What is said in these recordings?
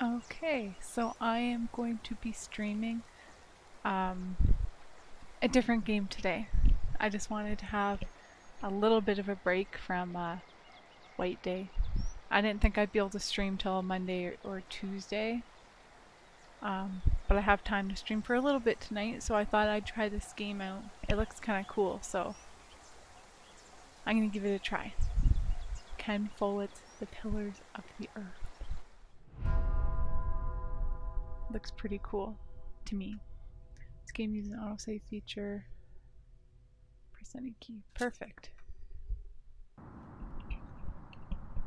Okay, so I am going to be streaming um, a different game today. I just wanted to have a little bit of a break from White Day. I didn't think I'd be able to stream till Monday or Tuesday, but I have time to stream for a little bit tonight, so I thought I'd try this game out. It looks kind of cool, so I'm going to give it a try. Ken Follett's The Pillars of the Earth. Looks pretty cool to me. This game uses an autosave feature. Press any key. Perfect.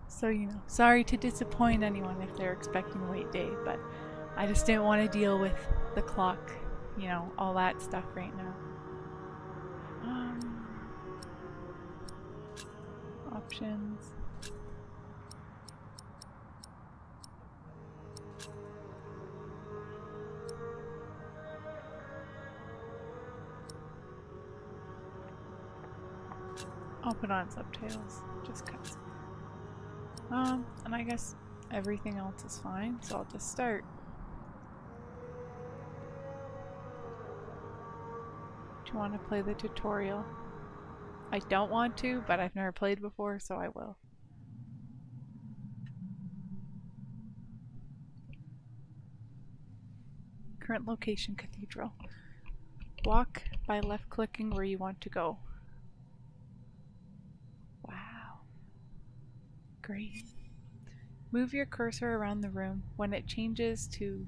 So, sorry to disappoint anyone if they're expecting White Day, but I just didn't want to deal with the clock, all that stuff right now. Options. I'll put on subtitles, just cause. And I guess everything else is fine, so I'll just start. Do you want to play the tutorial? I don't want to, but I've never played before, so I will. Current location, Cathedral. Walk by left-clicking where you want to go. Wow. Great. Move your cursor around the room. When it changes to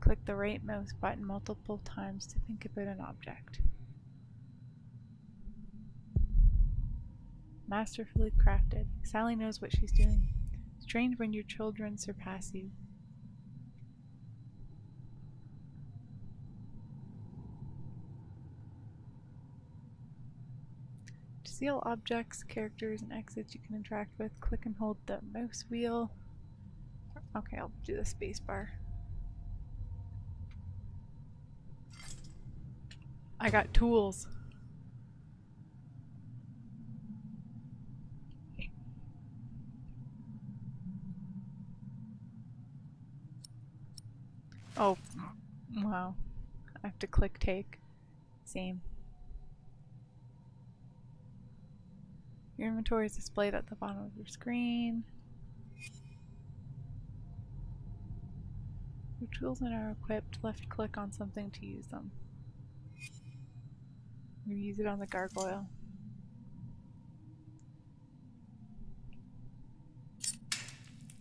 click the right mouse button multiple times to think about an object. Masterfully crafted. Sally knows what she's doing. Strange when your children surpass you. To see all objects, characters, and exits you can interact with, click and hold the mouse wheel. Okay, I'll do the space bar. I got tools. Oh, wow. I have to click take. Same. Your inventory is displayed at the bottom of your screen. Your tools are equipped. Left click on something to use them. You use it on the gargoyle.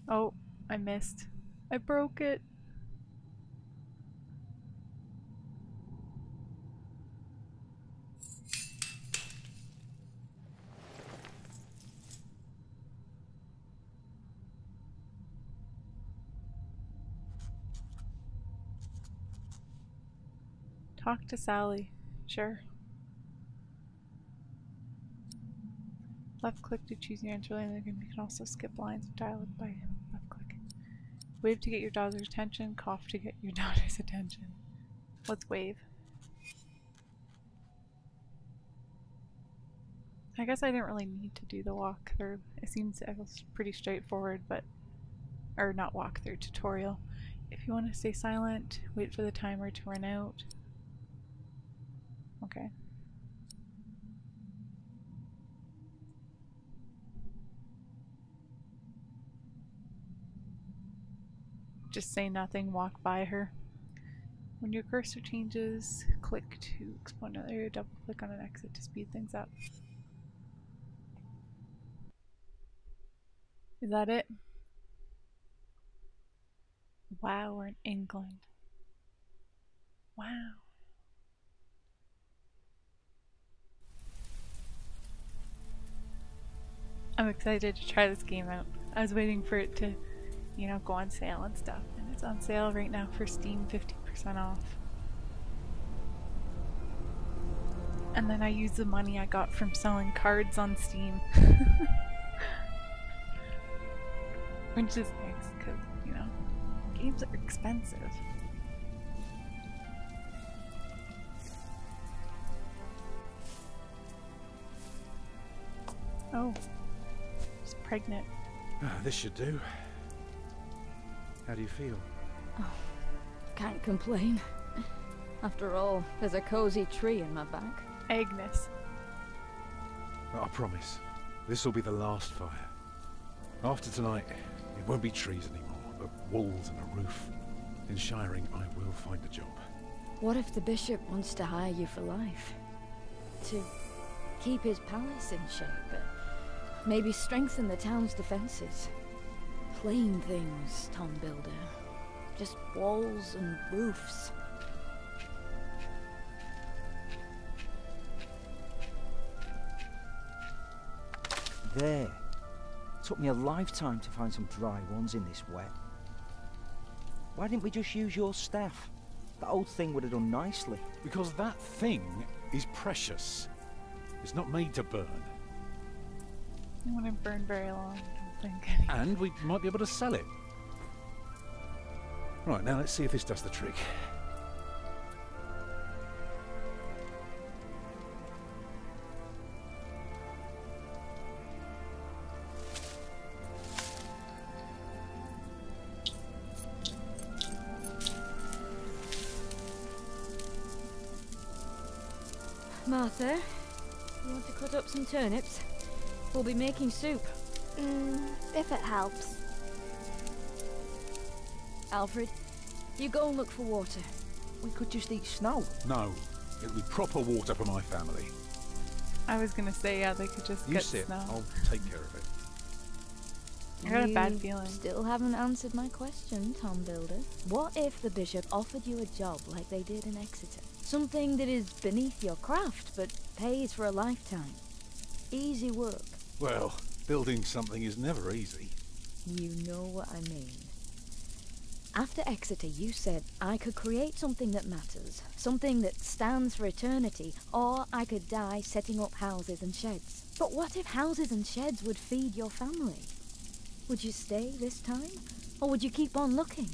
Oh, I missed. I broke it. Talk to Sally. Sure. Left click to choose your answer line. You can also skip lines of dialogue by left clicking. Wave to get your daughter's attention. Cough to get your daughter's attention. Let's wave. I guess I didn't really need to do the walkthrough. It seems it was pretty straightforward, but or not walkthrough, tutorial. If you want to stay silent, wait for the timer to run out. Okay. Just say nothing, walk by her. When your cursor changes, click to explore another area, double click on an exit to speed things up. Is that it? Wow, we're in England. Wow. I'm excited to try this game out. I was waiting for it to, go on sale and stuff. And it's on sale right now for Steam, 50% off. And then I used the money I got from selling cards on Steam. Which is nice, because, games are expensive. Oh. She's pregnant. This should do. How do you feel? Can't complain. After all, there's a cozy tree in my back. Agnes. I promise, this will be the last fire. After tonight, it won't be trees anymore, but walls and a roof. In Shiring, I will find a job. What if the bishop wants to hire you for life? To keep his palace in shape, but maybe strengthen the town's defenses? Plain things, Tom Builder. Just walls and roofs. There. Took me a lifetime to find some dry ones in this wet. Why didn't we just use your staff? That old thing would have done nicely. Because that thing is precious. It's not made to burn. It wouldn't burn very long, I don't think. And we might be able to sell it. Right, now let's see if this does the trick. Martha, you want to cut up some turnips? We'll be making soup. If it helps. Alfred, you go and look for water. We could just eat snow. No, it'll be proper water for my family. I was gonna say, yeah, they could just You get sit, snow. I'll take care of it. I got a bad You feeling. Still haven't answered my question, Tom Builder. What if the bishop offered you a job like they did in Exeter? Something that is beneath your craft, but pays for a lifetime. Easy work. Well, building something is never easy. You know what I mean. After Exeter, you said I could create something that matters, something that stands for eternity, or I could die setting up houses and sheds. But what if houses and sheds would feed your family? Would you stay this time, or would you keep on looking?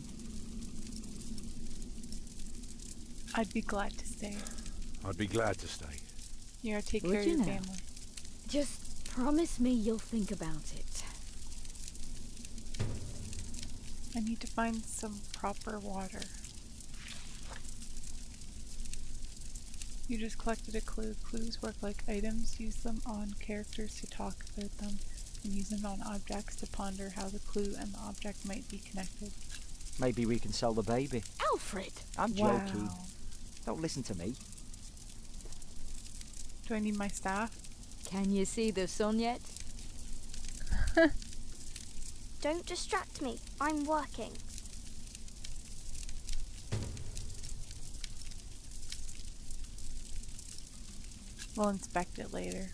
I'd be glad to stay. I'd be glad to stay. You gotta take Would care of you your now? family. Just promise me you'll think about it. I need to find some proper water. You just collected a clue. Clues work like items. Use them on characters to talk about them, and use them on objects to ponder how the clue and the object might be connected. Maybe we can sell the baby. Alfred! I'm joking. Wow. Don't listen to me. Do I need my staff? Can you see the sun yet? Don't distract me. I'm working. We'll inspect it later.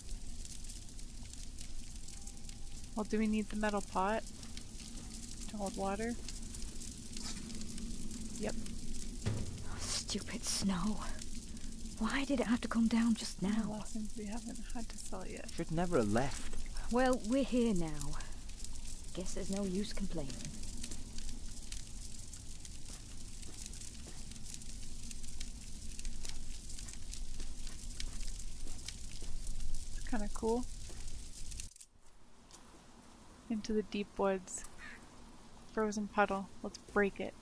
Well, do we need the metal pot to hold water? Yep. Oh, stupid snow. Why did it have to come down just No now? lessons we haven't had to sell yet. Should never have left. Well, we're here now. Guess there's no use complaining. It's kind of cool. Into the deep woods. Frozen puddle. Let's break it.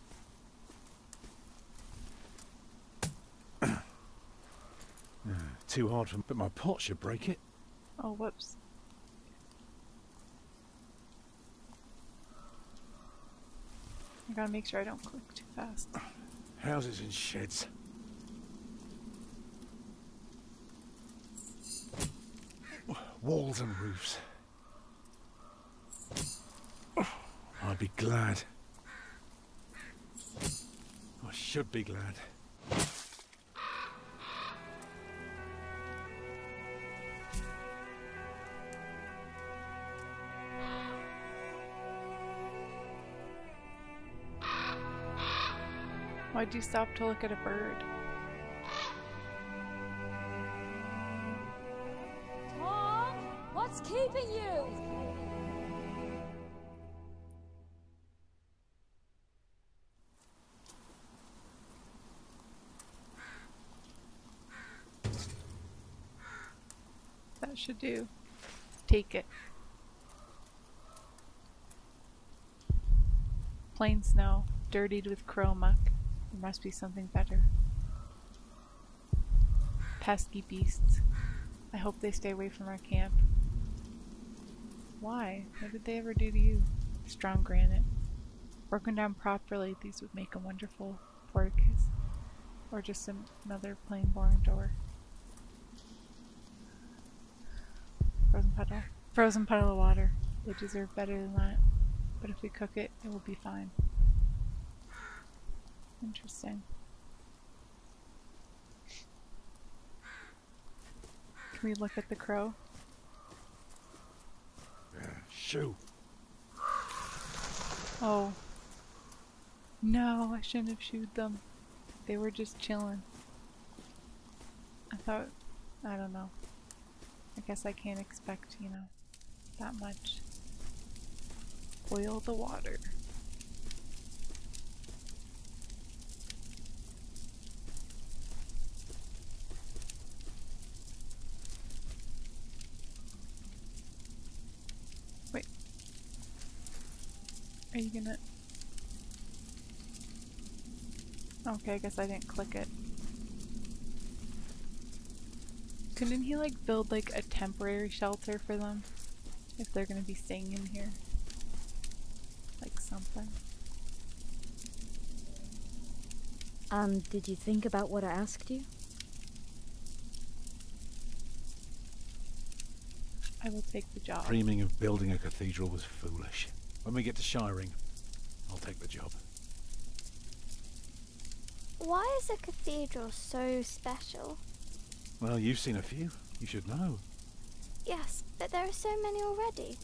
Too hard for me, but my pot should break it. Oh, whoops. I gotta make sure I don't click too fast. Houses and sheds. Walls and roofs. I'd be glad. I should be glad. Why'd you stop to look at a bird? Tom, what's keeping you? That should do. Take it. Plain snow. dirtied with crow muck. There must be something better. Pesky beasts. I hope they stay away from our camp. Why? What did they ever do to you? Strong granite. Broken down properly, these would make a wonderful porticus. Or just another plain boring door. Frozen puddle. Frozen puddle of water. They deserve better than that. But if we cook it, it will be fine. Interesting. Can we look at the crow? Shoo! Oh. No, I shouldn't have shooed them. They were just chilling. I thought, I don't know. I guess I can't expect, you know, that much. Boil the water. Wait. Are you gonna... Okay, I guess I didn't click it. Couldn't he like build like a temporary shelter for them? If they're gonna be staying in here. Like something. And did you think about what I asked you? I will take the job. Dreaming of building a cathedral was foolish. When we get to Shiring, I'll take the job. Why is a cathedral so special? Well, you've seen a few. You should know. Yes, but there are so many already.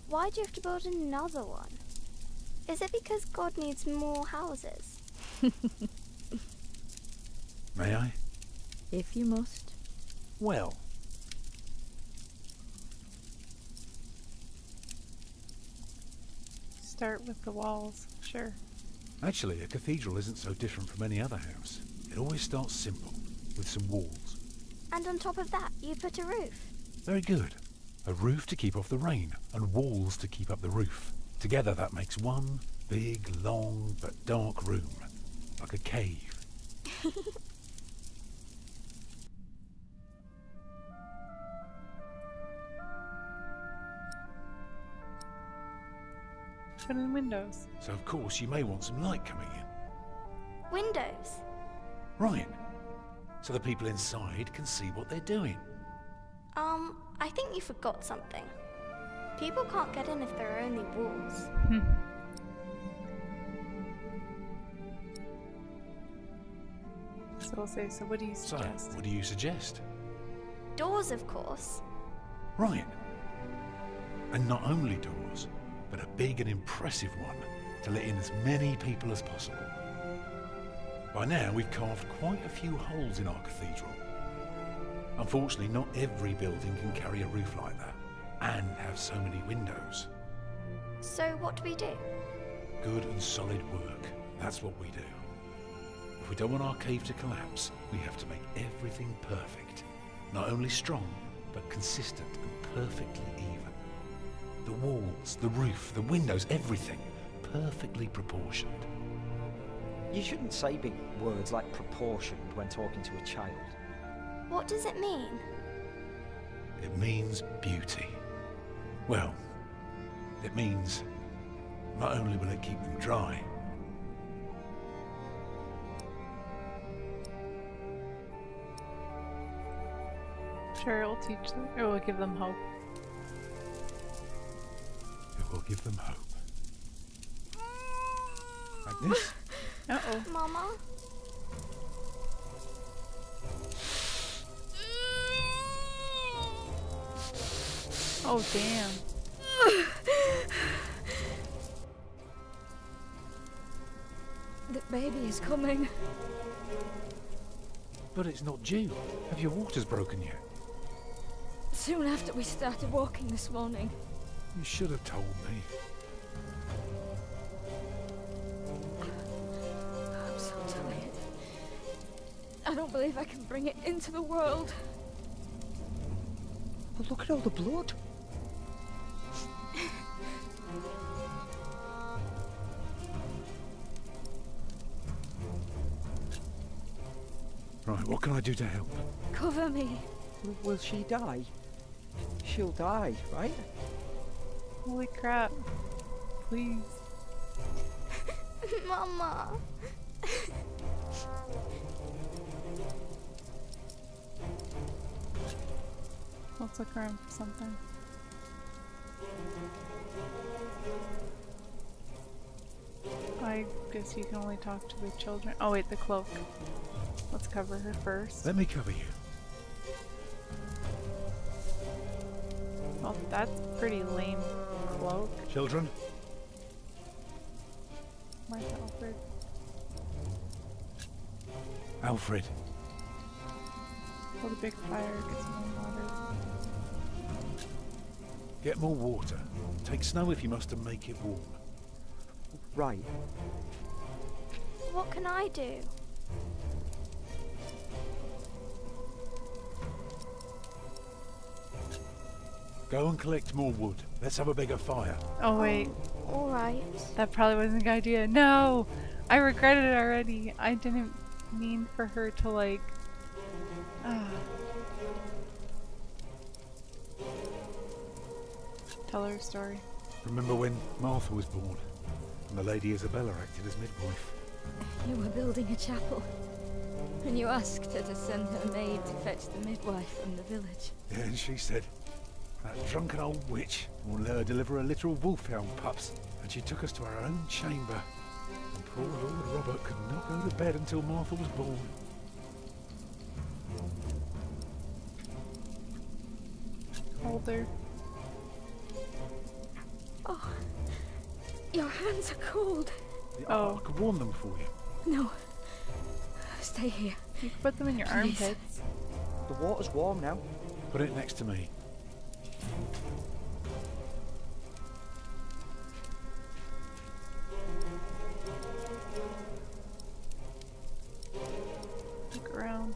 Why do you have to build another one? Is it because God needs more houses? May I? If you must. Well. Start with the walls, sure. Actually, a cathedral isn't so different from any other house. It always starts simple, with some walls. And on top of that, you put a roof. Very good. A roof to keep off the rain, and walls to keep up the roof. Together that makes one big, long, but dark room. Like a cave. Put in windows. So of course you may want some light coming in. Windows. Right. So the people inside can see what they're doing. I think you forgot something. People can't get in if there are only walls. So I'll say, so what do you suggest? So, what do you suggest? Doors, of course. Right. And not only doors, but a big and impressive one to let in as many people as possible. By now we've carved quite a few holes in our cathedral. Unfortunately, not every building can carry a roof like that, and have so many windows. So what do we do? Good and solid work, that's what we do. If we don't want our cave to collapse, we have to make everything perfect. Not only strong, but consistent and perfectly even. The walls, the roof, the windows, everything perfectly proportioned. You shouldn't say big words like proportioned when talking to a child. What does it mean? It means beauty. Well, it means not only will it keep them dry, Sure, it'll teach them. It will give them hope. it will give them hope. Like this? Uh-oh. Mama? Oh, damn. The baby is coming. But it's not due. Have your waters broken yet? Soon after we started walking this morning. You should have told me. I'm so tired. I don't believe I can bring it into the world. But look at all the blood. Right, what can I do to help? Cover me. Will she die? She'll die, right? Holy crap. Please. Mama. Let's look around for something. I guess you can only talk to the children. Oh wait, the cloak. Let's cover her first. Let me cover you. Well, that's a pretty lame cloak. Children, Where's Alfred? Alfred, Build a big fire, get some more water. get more water. Take snow if you must and make it warm. Right. What can I do? Go and collect more wood. Let's have a bigger fire. Oh wait, All right. that probably wasn't a good idea. No! I regret it already. I didn't mean for her to like... Tell her a story. Remember when Martha was born and the Lady Isabella acted as midwife? You were building a chapel, and you asked her to send her maid to fetch the midwife from the village. Yeah, and she said, that drunken old witch will let her deliver her literal wolfhound pups. And she took us to our own chamber. And poor Lord Robert could not go to bed until Martha was born. Hold her. Oh, your hands are cold. Oh. I could warm them for you. No, stay here. You can put them in your Please. armpits. The water's warm now. Put it next to me. Look around.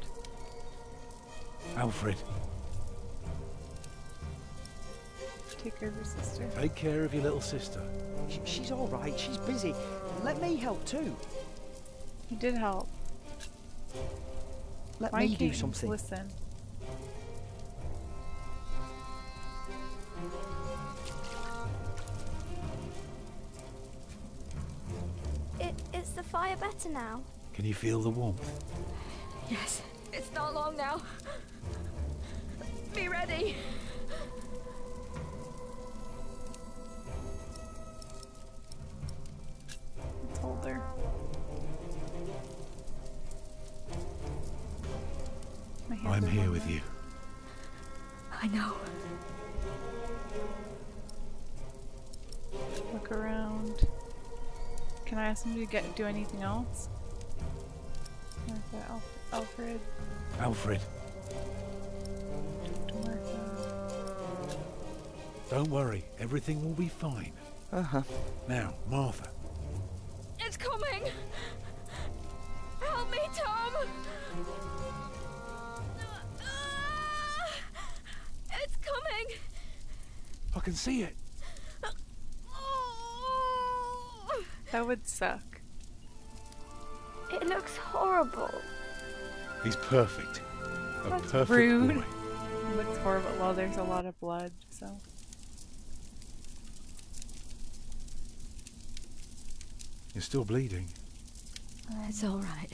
Alfred, Take care of your sister. take care of your little sister. She's all right. She's busy. Let me help too. You did help. Let Why me can't do you just something. listen? Is the fire better now? Can you feel the warmth? Yes, it's not long now. Be ready. Let's hold her. My hands I'm are here warm with now. you. I know. Look around. Can I ask him to do anything else? Martha, Alfred, Alfred, to Martha. don't worry. Everything will be fine. Uh-huh. Now, Martha. It's coming. Help me, Tom. It's coming. I can see it. That would suck. It looks horrible. He's perfect. A That's perfect rude. boy. It looks horrible. Well, there's a lot of blood, so. You're still bleeding. It's all right.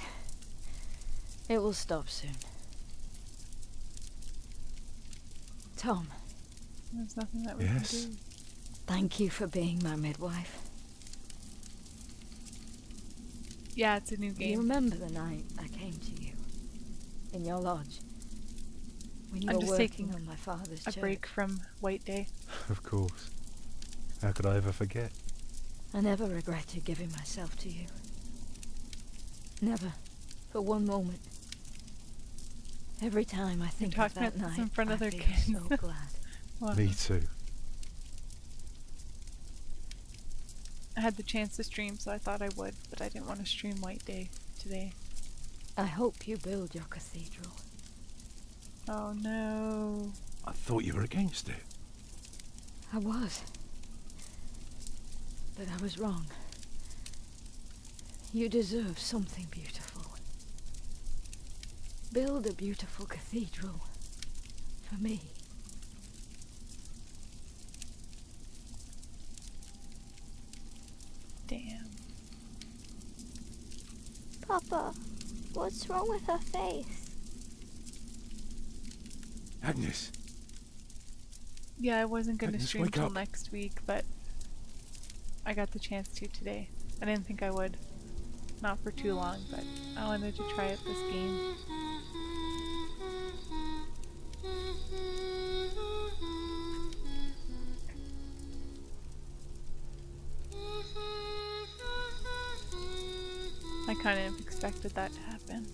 It will stop soon. Tom, There's nothing that we Yes? can do. thank you for being my midwife. Yeah, it's a new You game. remember the night I came to you in your lodge when you I'm were just working taking on my father's A church? break from White Day. Of course. How could I ever forget? I never regretted giving myself to you. Never, for one moment. Every time I think of talking that about this night, in front of I their feel kids. so glad. Wow. Me too. I had the chance to stream, so I thought I would, but I didn't want to stream White Day today. I hope you build your cathedral. Oh no. I thought you were against it. I was. But I was wrong. You deserve something beautiful. Build a beautiful cathedral. For me. Damn. Papa, what's wrong with her face? Agnes, Yeah, I wasn't going to Agnes, stream wake till up. next week, but I got the chance to today. I didn't think I would. Not for too long, but I wanted to try out this game. I kind of expected that to happen.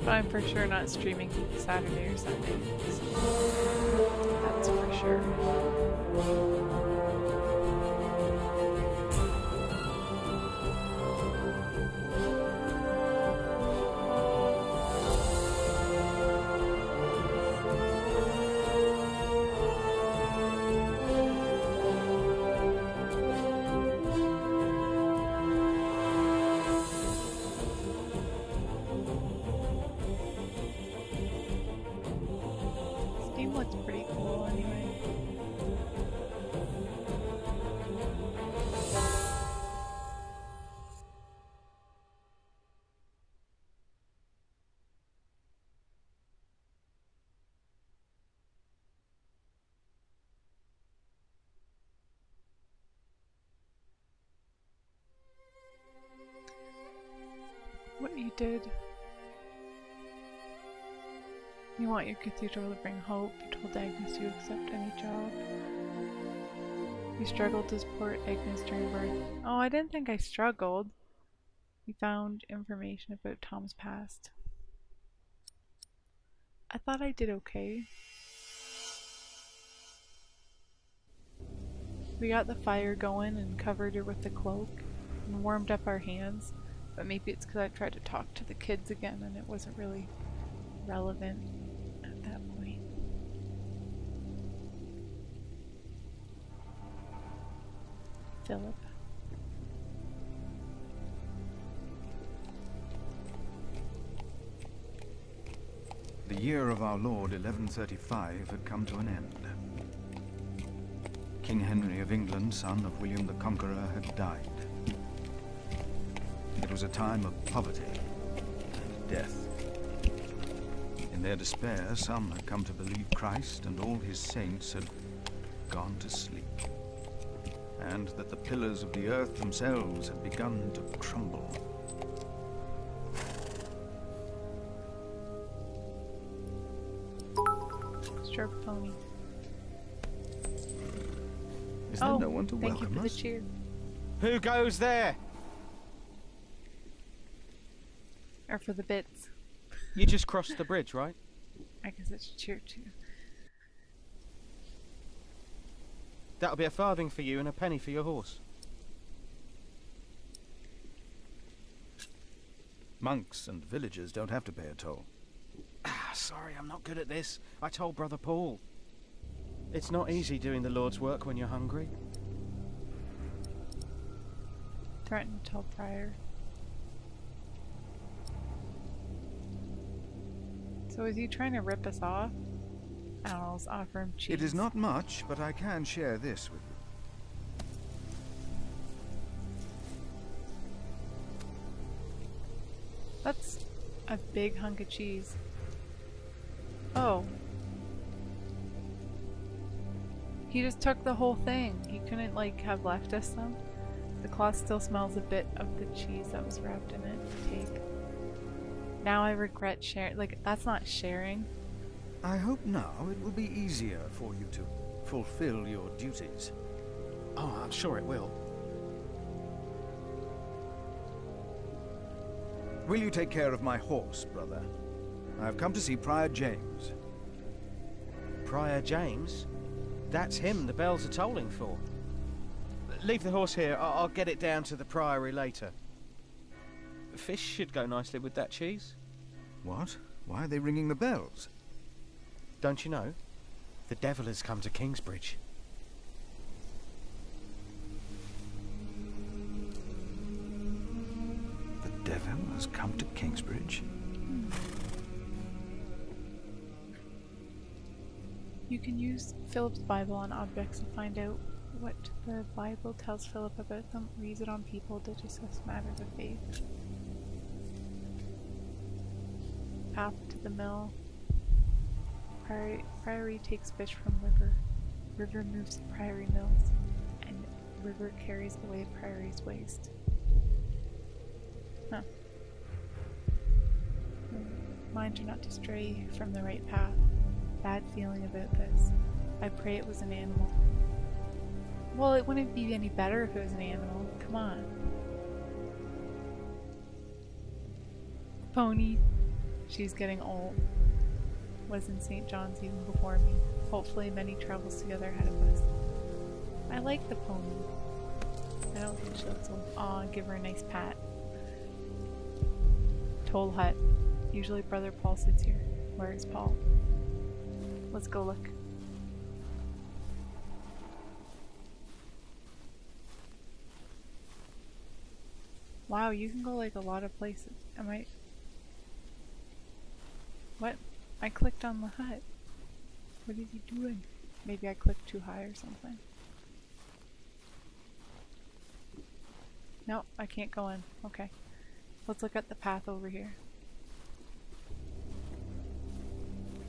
But I'm for sure not streaming Saturday or Sunday. So that's for sure. Steam looks pretty cool anyway. What you did. You want your cathedral to bring hope. You told Agnes you accept any job. You struggled to support Agnes during birth. Oh, I didn't think I struggled. You found information about Tom's past. I thought I did okay. We got the fire going and covered her with the cloak and warmed up our hands, but maybe it's because I tried to talk to the kids again and it wasn't really relevant at that point. Philip. The year of our Lord 1135 had come to an end. King Henry of England, son of William the Conqueror, had died. It was a time of poverty and death. In their despair, some had come to believe Christ and all his saints had gone to sleep, and that the pillars of the earth themselves had begun to crumble. Stroke pony. Is there no one to thank you welcome for the us? cheer. Who goes there? Or for the bits. You just crossed the bridge, right? I guess it's cheer too. That'll be a farthing for you and a penny for your horse. Monks and villagers don't have to pay a toll. Ah, sorry, I'm not good at this. I told Brother Paul. It's not easy doing the Lord's work when you're hungry. Threatened to tell Prior. So is he trying to rip us off? I'll offer him cheese. It is not much, but I can share this with you. That's a big hunk of cheese. Oh. He just took the whole thing. He couldn't, like, have left us some. The cloth still smells a bit of the cheese that was wrapped in it. Take. Now I regret sharing. Like, that's not sharing. I hope now it will be easier for you to fulfill your duties. Oh, I'm sure it will. Will you take care of my horse, brother? I've come to see Prior James. Prior James? That's him the bells are tolling for. Leave the horse here. I'll get it down to the priory later. Fish should go nicely with that cheese. What? Why are they ringing the bells? Don't you know? The devil has come to Kingsbridge. The devil has come to Kingsbridge? You can use Philip's Bible on objects to find out what the Bible tells Philip about them, or use it on people to discuss matters of faith. Path to the mill. Priory takes fish from river. River moves priory mills, and river carries away priory's waste. Huh. Mind you not to stray from the right path. Bad feeling about this. I pray it was an animal. Well, it wouldn't be any better if it was an animal. Come on. Pony. She's getting old. Was in St. John's even before me. Hopefully many travels together ahead of us. I like the pony. I don't think she looks old. Aw, give her a nice pat. Toll hut. Usually Brother Paul sits here. Where is Paul? Let's go look. Wow, you can go like a lot of places. Am I... What? I clicked on the hut. What is he doing? Maybe I clicked too high or something. No, I can't go in. Okay. Let's look at the path over here.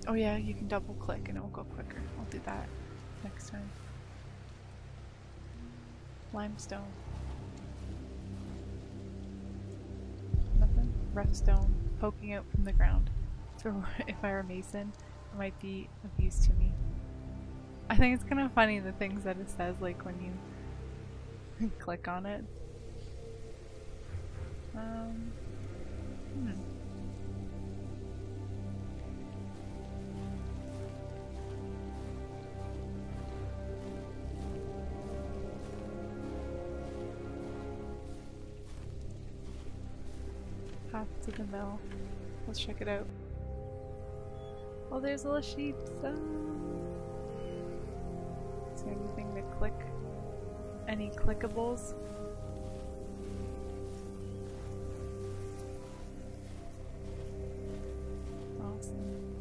Oh yeah, you can double click and it will go quicker. I'll do that next time. Limestone. Nothing? Rough stone poking out from the ground. So if I were a mason, it might be of use to me. I think it's kind of funny the things that it says, like when you click on it. Path to the mill. Let's check it out. Oh, there's a little sheep. Is there anything to click? Any clickables? Awesome.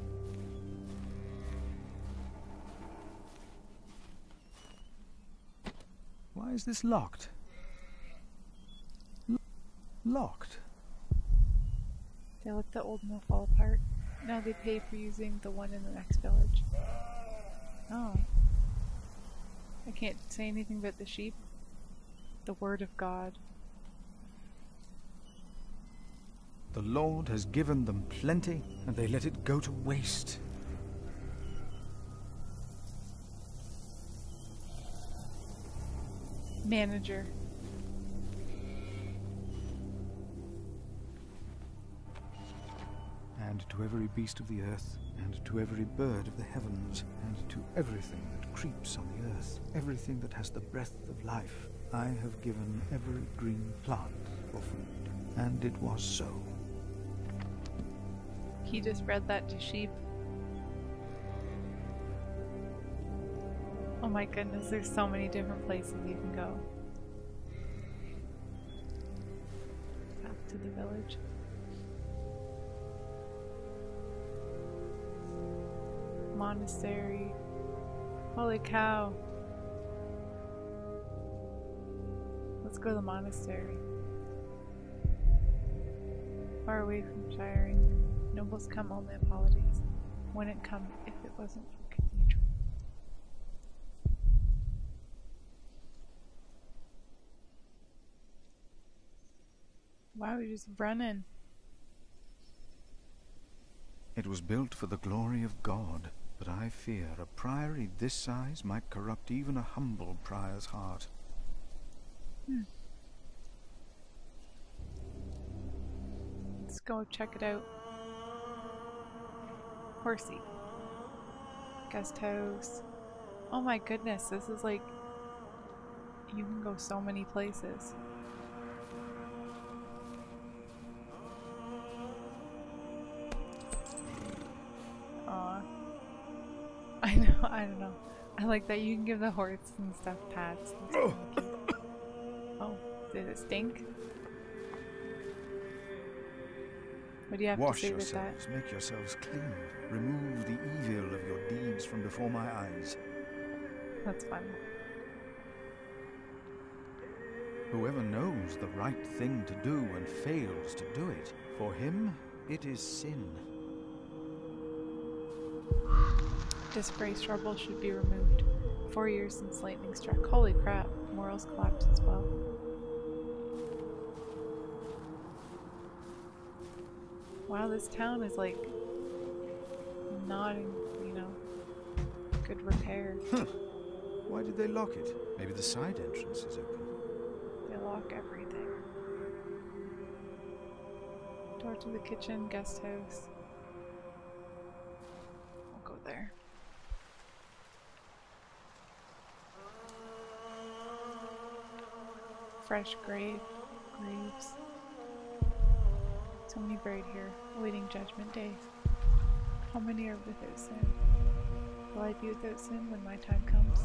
Why is this locked? Locked? They let the old mill fall apart. Now they pay for using the one in the next village. Oh. I can't say anything about the sheep. The word of God. The Lord has given them plenty, and they let it go to waste. Manager. And to every beast of the earth, and to every bird of the heavens, and to everything that creeps on the earth, everything that has the breath of life, I have given every green plant for food. And it was so. He just read that to sheep. Oh my goodness, there's so many different places you can go. Back to the village. Monastery. Holy cow. Let's go to the monastery. Far away from shiring. Nobles come, only apologies. Wouldn't come if it wasn't for cathedral. Wow, you're just running. It was built for the glory of God, but I fear a priory this size might corrupt even a humble prior's heart. Let's go check it out. Horsey. Guest house. Oh my goodness, this is like... You can go so many places. Aw. I know, I don't know. I like that you can give the horse and stuff pats. That's kinda cute. Oh, did it stink? What do you have Wash to say with that? yourselves, make yourselves clean. Remove the evil of your deeds from before my eyes. That's fun. Whoever knows the right thing to do and fails to do it, for him it is sin. Disgraced rubble should be removed. 4 years since lightning struck. Holy crap, morals collapsed as well. Wow, this town is like not in, you know, good repair. Why did they lock it? Maybe the side entrance is open. They lock everything. Door to the kitchen, guest house. I'll go there. Fresh graves. So many buried here, awaiting judgment day. How many are without sin? Will I be without sin when my time comes?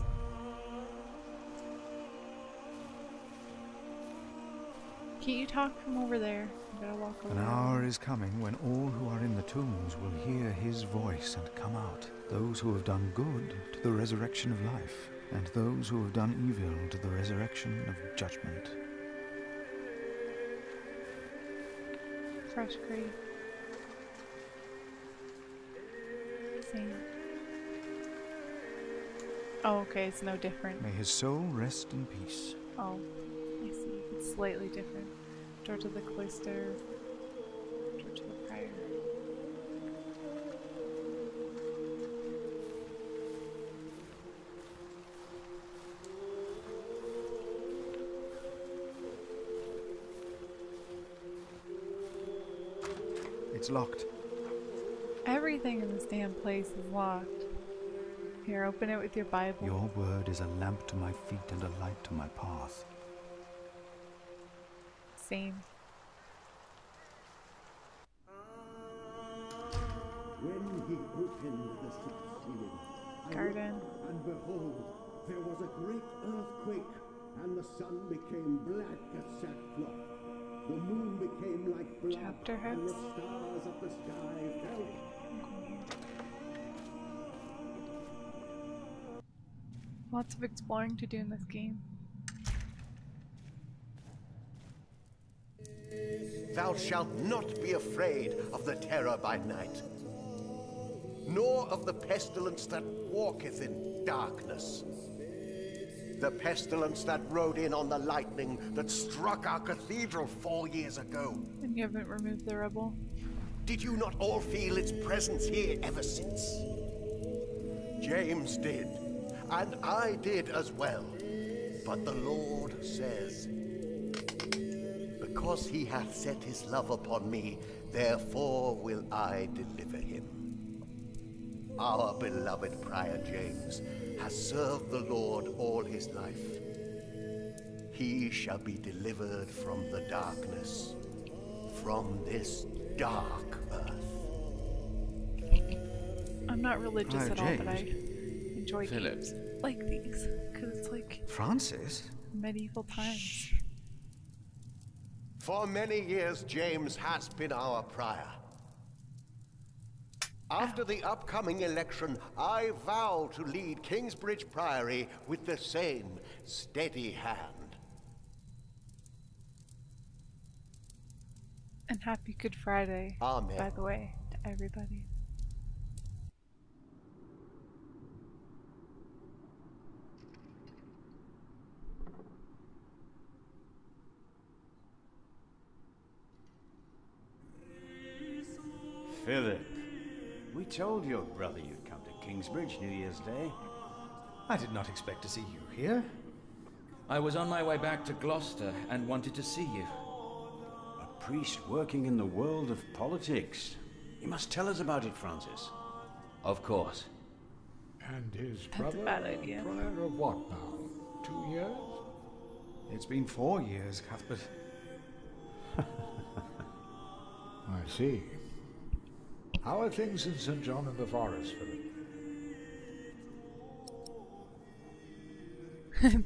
Can't you talk from over there? I better walk over An there. hour is coming when all who are in the tombs will hear his voice and come out. Those who have done good to the resurrection of life, and those who have done evil to the resurrection of judgment. Fresh grave. Same. Oh, okay, it's no different. May his soul rest in peace. Oh, I see. It's slightly different. Door to the cloister. Door to the prior. It's locked. Everything in this damn place is locked. Here, open it with your Bible. Your word is a lamp to my feet and a light to my path. Same. When he opened the sixth seal, I Garden. looked, and behold, there was a great earthquake, and the sun became black as sackcloth. The moon became like blood, Chapter and the house. stars of the sky fell. Lots of exploring to do in this game. Thou shalt not be afraid of the terror by night, nor of the pestilence that walketh in darkness. The pestilence that rode in on the lightning that struck our cathedral 4 years ago. And you haven't removed the rubble? Did you not all feel its presence here ever since? James did, and I did as well. But the Lord says, because he hath set his love upon me, therefore will I deliver him. Our beloved Prior James has served the Lord all his life. He shall be delivered from the darkness, from this dark earth. I'm not religious at all, but I James. enjoy Philip. games like these because it's like Francis? medieval times. For many years, James has been our prior. After the upcoming election, I vow to lead Kingsbridge Priory with the same steady hand. And happy Good Friday, Amen. by the way, to everybody. Philip, we told your brother you'd come to Kingsbridge New Year's Day. I did not expect to see you here. I was on my way back to Gloucester and wanted to see you. A priest working in the world of politics. You must tell us about it, Francis. Of course. And his That's brother, a bad idea. prior of what now? 2 years? It's been 4 years, Cuthbert. I see. How are things in St. John in the Forest, Philip?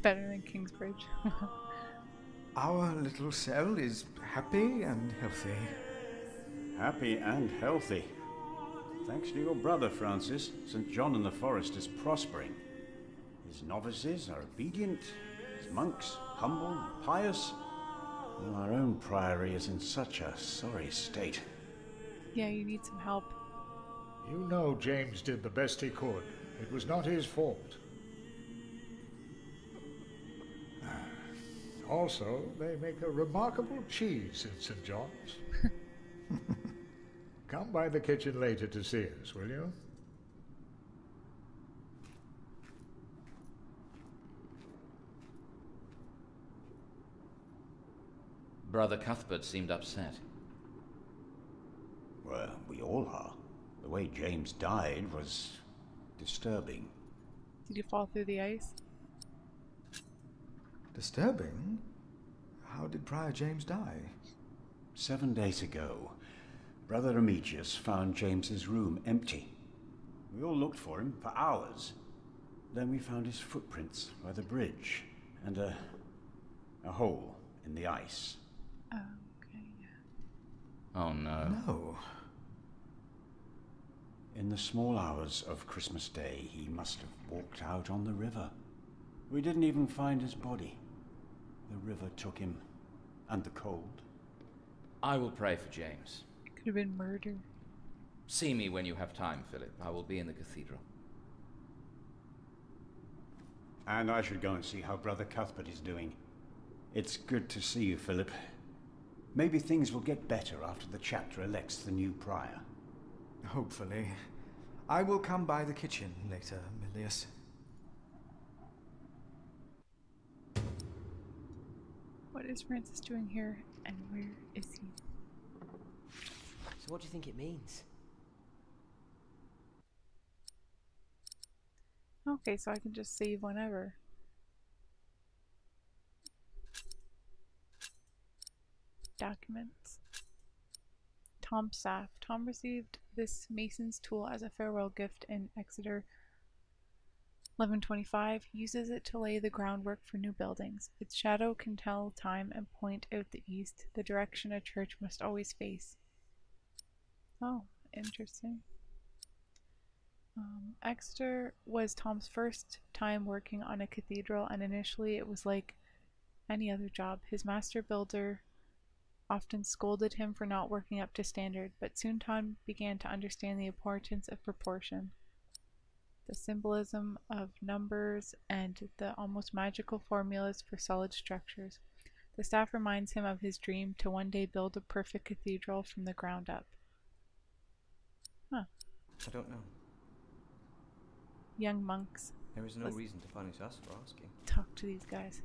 Better than Kingsbridge. Our little cell is happy and healthy. Happy and healthy. Thanks to your brother, Francis, St. John in the Forest is prospering. His novices are obedient, his monks humble and pious. And our own priory is in such a sorry state. Yeah, you need some help. You know James did the best he could. It was not his fault. Also, they make a remarkable cheese in St. John's. Come by the kitchen later to see us, will you? Brother Cuthbert seemed upset. Well, we all are. The way James died was disturbing. Did you fall through the ice? Disturbing? How did Prior James die? 7 days ago, Brother Remigius found James's room empty. We all looked for him for hours. Then we found his footprints by the bridge and a hole in the ice. Oh, okay. Oh no. No. In the small hours of Christmas Day, he must have walked out on the river. We didn't even find his body. The river took him, and the cold. I will pray for James. It could have been murder. See me when you have time, Philip. I will be in the cathedral. And I should go and see how Brother Cuthbert is doing. It's good to see you, Philip. Maybe things will get better after the chapter elects the new prior. Hopefully. I will come by the kitchen later, Milius. What is Francis doing here, and where is he? So what do you think it means? Okay, so I can just save whenever. Documents. Tom's staff. Tom received this mason's tool as a farewell gift in Exeter 1125. Uses it to lay the groundwork for new buildings. Its shadow can tell time and point out the east, the direction a church must always face. Oh, interesting. Exeter was Tom's first time working on a cathedral, and initially it was like any other job. His master builder often scolded him for not working up to standard, but soon Tom began to understand the importance of proportion, the symbolism of numbers, and the almost magical formulas for solid structures. The staff reminds him of his dream to one day build a perfect cathedral from the ground up. Huh. I don't know. Young monks. There is no Let's reason to punish us for asking. talk to these guys.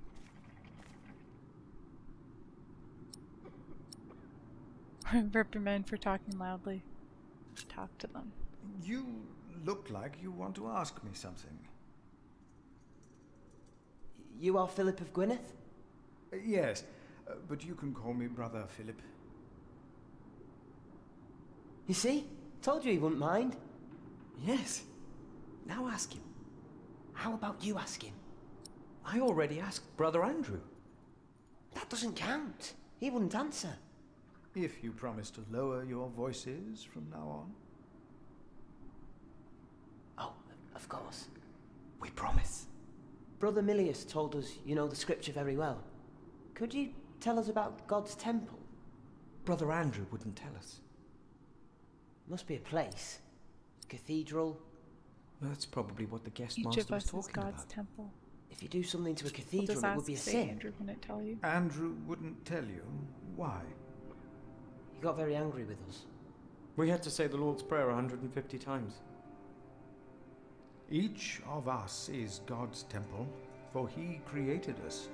Reprimand for talking loudly. Talk to them. You look like you want to ask me something. You are Philip of Gwynedd? Yes, but you can call me Brother Philip. You see? Told you he wouldn't mind. Yes. Now ask him. How about you ask him? I already asked Brother Andrew. That doesn't count. He wouldn't answer. If you promise to lower your voices from now on. Oh, of course. We promise. Brother Milius told us you know the scripture very well. Could you tell us about God's temple? Brother Andrew wouldn't tell us. Must be a place. Cathedral. That's probably what the guest Each master of was us is talking God's about. temple. If you do something to a We'll cathedral, just it ask would be a say sin. Andrew wouldn't tell you. Andrew wouldn't tell you. Why? He got very angry with us. We had to say the Lord's Prayer 150 times. Each of us is God's temple, for he created us.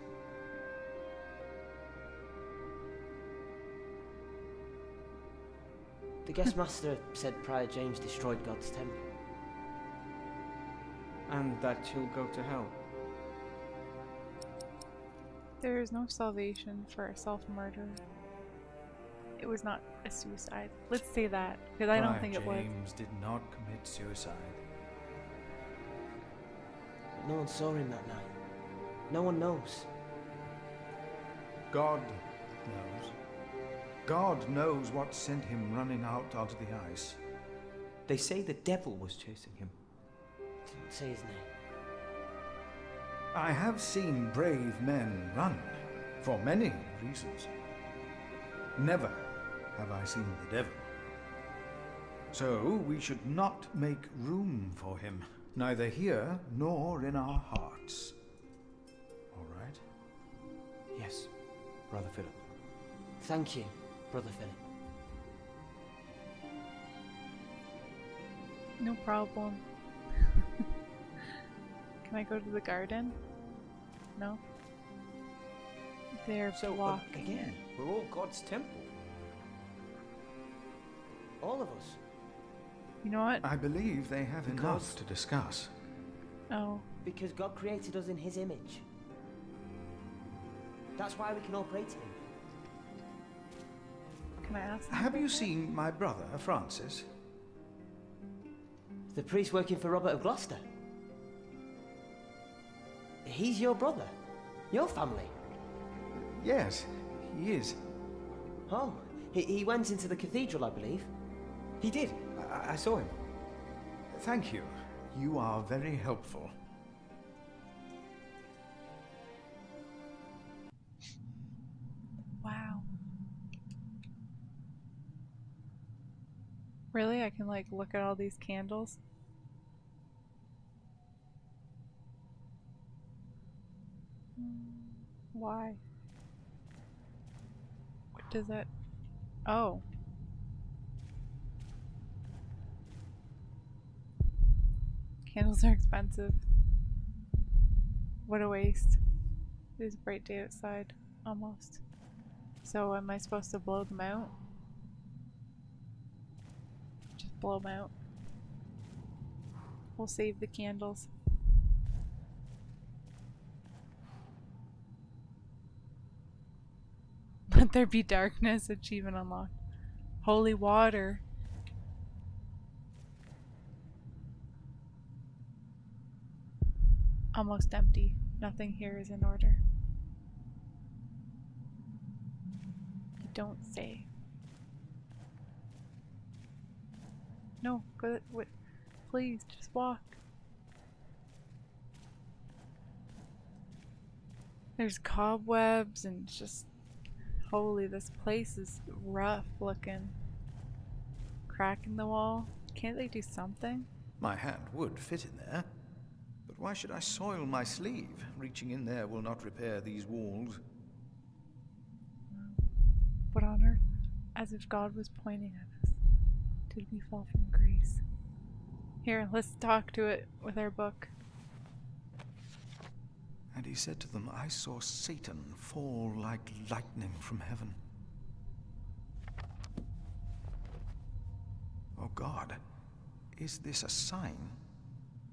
The guest master said Prior James destroyed God's temple. And that you'll go to hell. There is no salvation for a self-murder. It was not a suicide. Let's say that, because I don't think it was. James did not commit suicide. But no one saw him that night. No one knows. God knows. God knows what sent him running out onto the ice. They say the devil was chasing him. Didn't say his name. I have seen brave men run, for many reasons. Never have I seen the devil. So we should not make room for him, neither here nor in our hearts. All right? Yes, Brother Philip. Thank you, Brother Philip. No problem. Can I go to the garden? No? They're blocked. Again, we're all God's temple. All of us. You know what? I believe they have enough to discuss. Oh. Because God created us in his image. That's why we can all pray to him. Can I ask? Have you seen my brother, Francis? The priest working for Robert of Gloucester. He's your brother. Your family. Yes, he is. Oh, he went into the cathedral, I believe. He did. I saw him. Thank you. You are very helpful. Wow. Really? I can like look at all these candles? Why? What does that... Oh. Candles are expensive. What a waste. It is a bright day outside, almost. So am I supposed to blow them out? Just blow them out. We'll save the candles. Let there be darkness, achievement unlocked. Holy water. Almost empty. Nothing here is in order. You don't say. No, go. Wait, please, just walk. There's cobwebs and just... Holy, this place is rough looking. Crack in the wall. Can't they do something? My hand would fit in there. But why should I soil my sleeve? Reaching in there will not repair these walls. What on earth? As if God was pointing at us. Did we fall from grace? Here, let's talk to it with our book. And he said to them, I saw Satan fall like lightning from heaven. Oh God, is this a sign?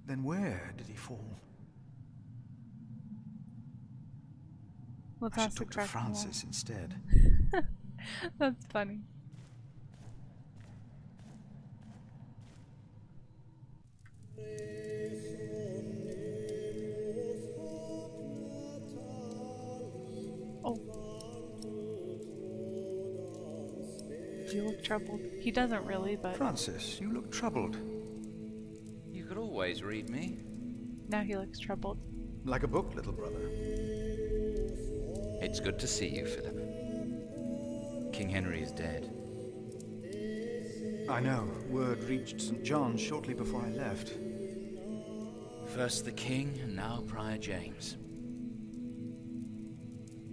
Then where did he fall? Let's I ask should the talk to crack in the wall. Francis instead. That's funny. Oh. You look troubled. He doesn't really, but... Francis, you look troubled. You could always read me. Now he looks troubled. Like a book, little brother. It's good to see you, Philip. King Henry is dead. I know. Word reached St. John shortly before I left. First the king, and now Prior James.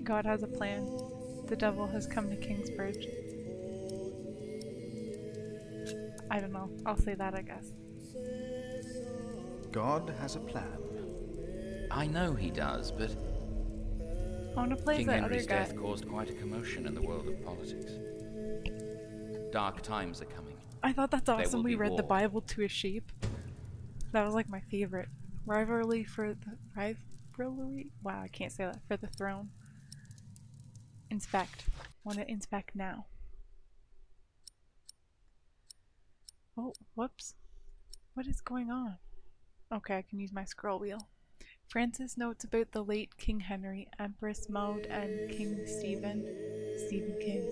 God has a plan. The devil has come to Kingsbridge. I don't know. I'll say that, I guess. God has a plan. I know he does, but I want to play as King that Henry's other guy. death caused quite a commotion in the world of politics. Dark times are coming. I thought that's There awesome. will We be read the war. Bible to a sheep. That was like my favorite. Rivalry for the rivalry. Wow, I can't say that. For the throne. Inspect. Want to inspect now. Oh, whoops. What is going on? Okay, I can use my scroll wheel. Francis notes about the late King Henry, Empress Maud, and King Stephen King.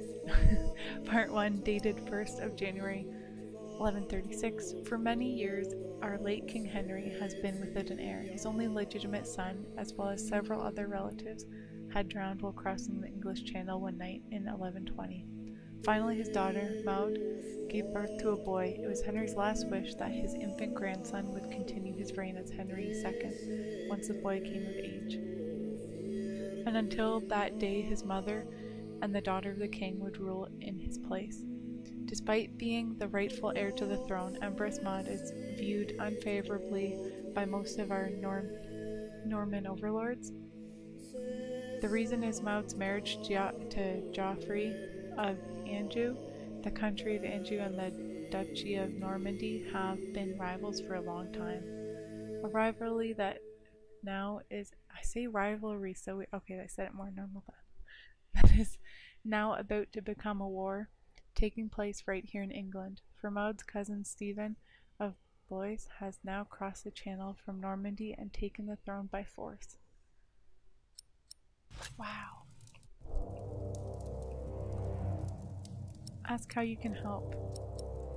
Part 1, dated 1st of January 1136. For many years, our late King Henry has been without an heir. His only legitimate son, as well as several other relatives, had drowned while crossing the English Channel one night in 1120. Finally, his daughter, Maud, gave birth to a boy. It was Henry's last wish that his infant grandson would continue his reign as Henry II once the boy came of age. And until that day, his mother and the daughter of the king would rule in his place. Despite being the rightful heir to the throne, Empress Maud is viewed unfavorably by most of our Norman overlords. The reason is Maud's marriage to Geoffrey of Anjou. The country of Anjou and the Duchy of Normandy have been rivals for a long time. A rivalry that now is, I say rivalry, so okay, I said it more normal then. That is now about to become a war, taking place right here in England. For Maud's cousin Stephen of Blois has now crossed the channel from Normandy and taken the throne by force. Wow. Ask how you can help.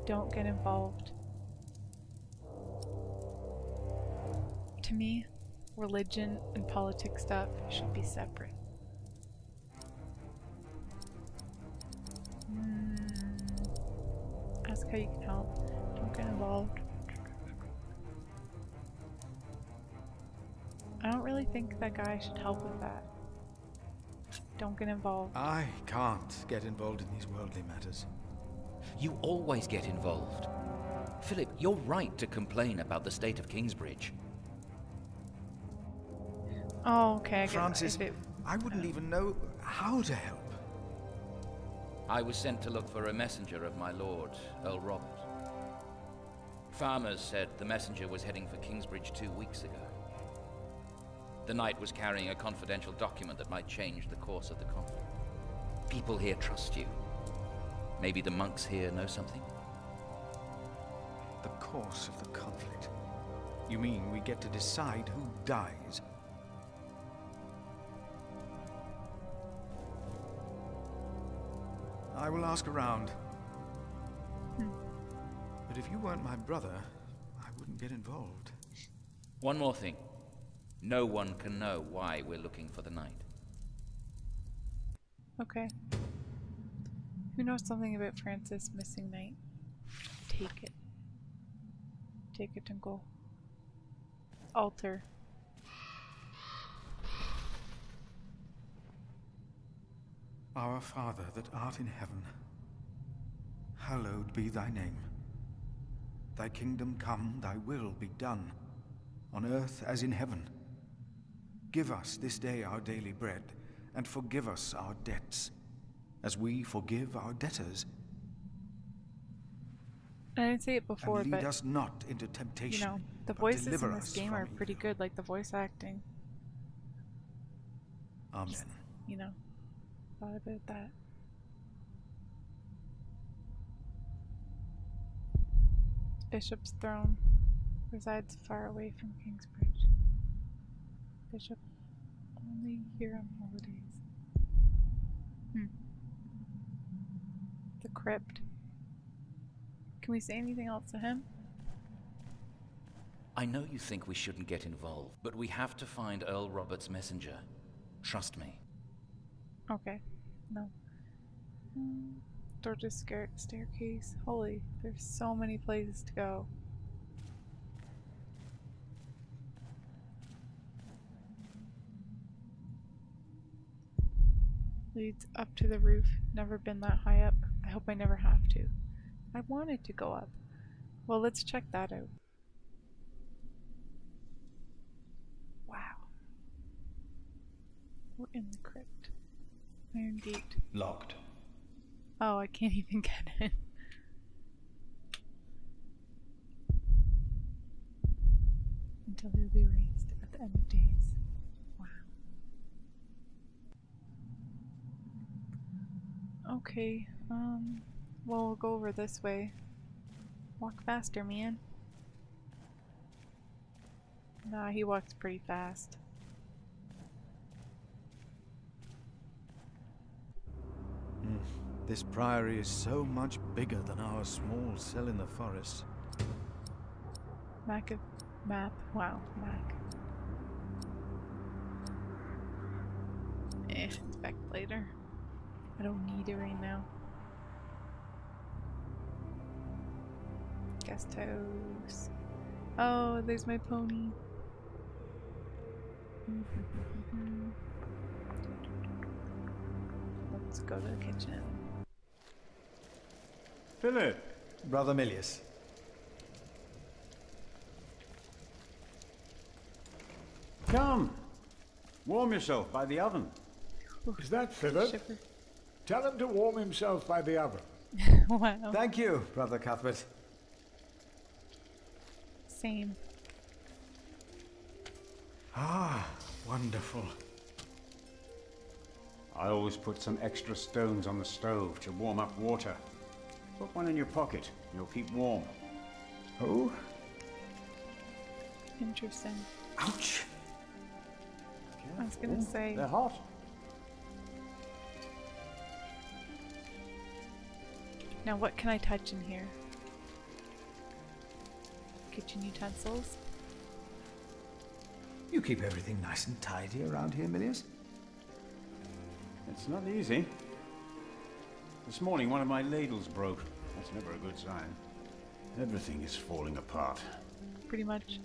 Don't get involved. To me, religion and politics stuff should be separate. Ask how you can help. Don't get involved. I don't really think that guy should help with that. Don't get involved. I can't get involved in these worldly matters. You always get involved. Philip, you're right to complain about the state of Kingsbridge. Oh, okay. Francis, I wouldn't even know how to help. I was sent to look for a messenger of my lord, Earl Robert. Farmers said the messenger was heading for Kingsbridge 2 weeks ago. The knight was carrying a confidential document that might change the course of the conflict. People here trust you. Maybe the monks here know something? The course of the conflict? You mean we get to decide who dies? I will ask around. But if you weren't my brother, I wouldn't get involved. One more thing. No one can know why we're looking for the knight. Okay. Who knows something about Francis' missing knight? Take it. Take it and go. Altar. Our Father that art in heaven, hallowed be thy name. Thy kingdom come, thy will be done, on earth as in heaven. Give us this day our daily bread, and forgive us our debts, as we forgive our debtors. I didn't say it before, and lead but us not into temptation, you know, the but voices deliver in this us game are from pretty good, like the voice acting. Amen. Just, you know, thought about that. Bishop's throne resides far away from Kingsbridge. Bishop only here on holidays. The crypt. Can we say anything else to him? I know you think we shouldn't get involved, but we have to find Earl Robert's messenger. Trust me. Okay. No. Door to staircase. Holy, there's so many places to go. Leads up to the roof. Never been that high up. I hope I never have to. I wanted to go up. Well, let's check that out. We're in the crypt. Iron gate. Locked. Oh, I can't even get in. Until he'll be raised at the end of days. Wow. Okay, well, we'll go over this way. Walk faster, man. Nah, he walks pretty fast. This priory is so much bigger than our small cell in the forest. Map. Wow, Mac. Inspect later. I don't need it right now. Guest house. Oh, there's my pony. Let's go to the kitchen. Philip! Brother Milius. Come! Warm yourself by the oven. Is that Philip? Shipper. Tell him to warm himself by the oven. Wow. Thank you, Brother Cuthbert. Same. Ah, wonderful. I always put some extra stones on the stove to warm up water. Put one in your pocket, you'll keep warm. Oh? Interesting. Ouch! I was gonna say. They're hot. Now, what can I touch in here? Kitchen utensils. You keep everything nice and tidy around here, Milius. It's not easy. This morning one of my ladles broke. That's never a good sign. Everything is falling apart. Pretty much.